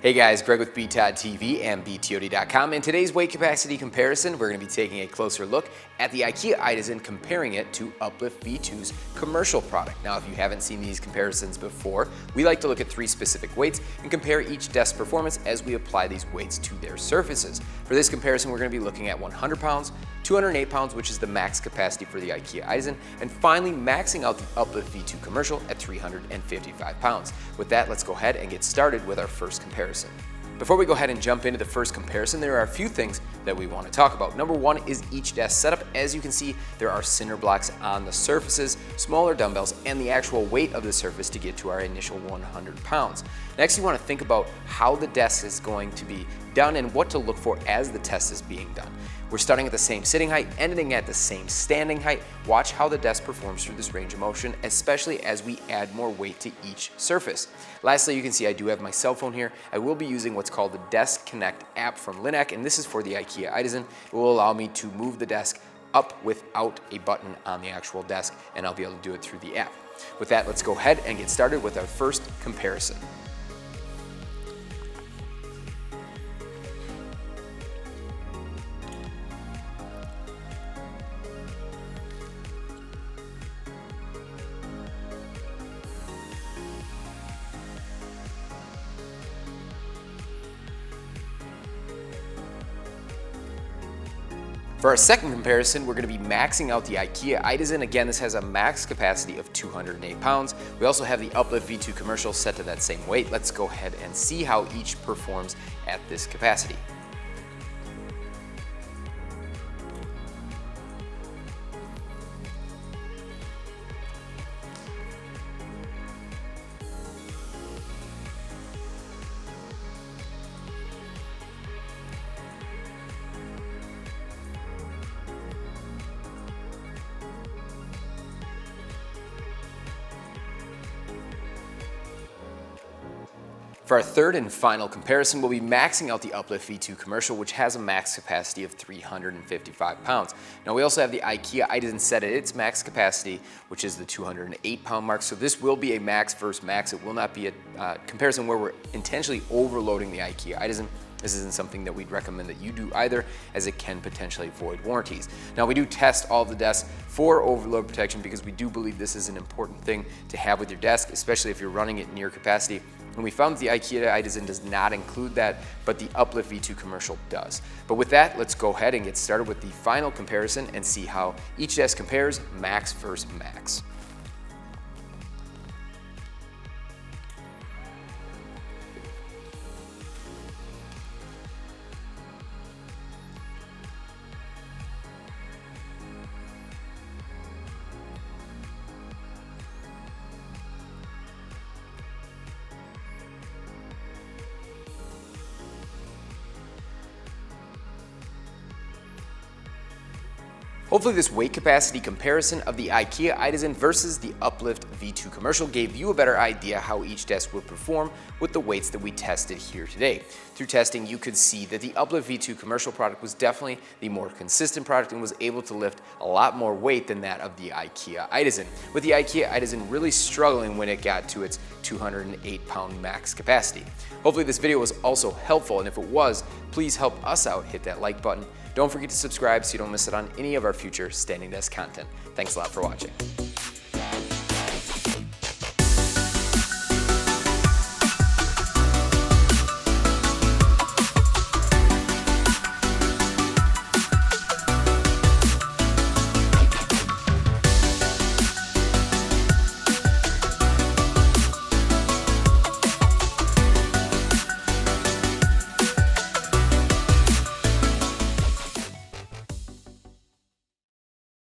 Hey guys, Greg with BTOD and BTOD.com. In today's weight capacity comparison, we're going to be taking a closer look at the Ikea Idasen, comparing it to Uplift V2's commercial product. Now, if you haven't seen these comparisons before, we like to look at three specific weights and compare each desk performance as we apply these weights to their surfaces. For this comparison, we're going to be looking at 100 pounds, 208 pounds, which is the max capacity for the Ikea Idasen, and finally maxing out the Uplift V2 commercial at 355 pounds. With that, let's go ahead and get started with our first comparison. Before we go ahead and jump into the first comparison, there are a few things that we want to talk about. Number one is each desk setup. As you can see, there are cinder blocks on the surfaces, smaller dumbbells, and the actual weight of the surface to get to our initial 100 pounds. Next, you want to think about how the desk is going to be done and what to look for as the test is being done. We're starting at the same sitting height, ending at the same standing height. Watch how the desk performs through this range of motion, especially as we add more weight to each surface. Lastly, you can see I do have my cell phone here. I will be using what's called the Desk Connect app from Lineak, and this is for the Ikea Idasen. It will allow me to move the desk up without a button on the actual desk, and I'll be able to do it through the app. With that, let's go ahead and get started with our first comparison. For our second comparison, we're going to be maxing out the Ikea Idasen. Again, this has a max capacity of 208 pounds. We also have the Uplift V2 commercial set to that same weight. Let's go ahead and see how each performs at this capacity. For our third and final comparison, we'll be maxing out the Uplift V2 commercial, which has a max capacity of 355 pounds. Now, we also have the Ikea Idasen set at its max capacity, which is the 208 pound mark. So this will be a max versus max. It will not be a comparison where we're intentionally overloading the Ikea Idasen. This isn't something that we'd recommend that you do either, as it can potentially void warranties. Now, we do test all of the desks for overload protection because we do believe this is an important thing to have with your desk, especially if you're running it near capacity. And we found that the Ikea Idasen does not include that, but the Uplift V2 commercial does. But with that, let's go ahead and get started with the final comparison and see how each desk compares max versus max. Hopefully this weight capacity comparison of the Ikea Idasen versus the Uplift V2 commercial gave you a better idea how each desk would perform with the weights that we tested here today. Through testing, you could see that the Uplift V2 commercial product was definitely the more consistent product and was able to lift a lot more weight than that of the Ikea Idasen, with the Ikea Idasen really struggling when it got to its 208 pound max capacity. Hopefully this video was also helpful, and if it was, please help us out, hit that like button. Don't forget to subscribe so you don't miss out on any of our future standing desk content. Thanks a lot for watching.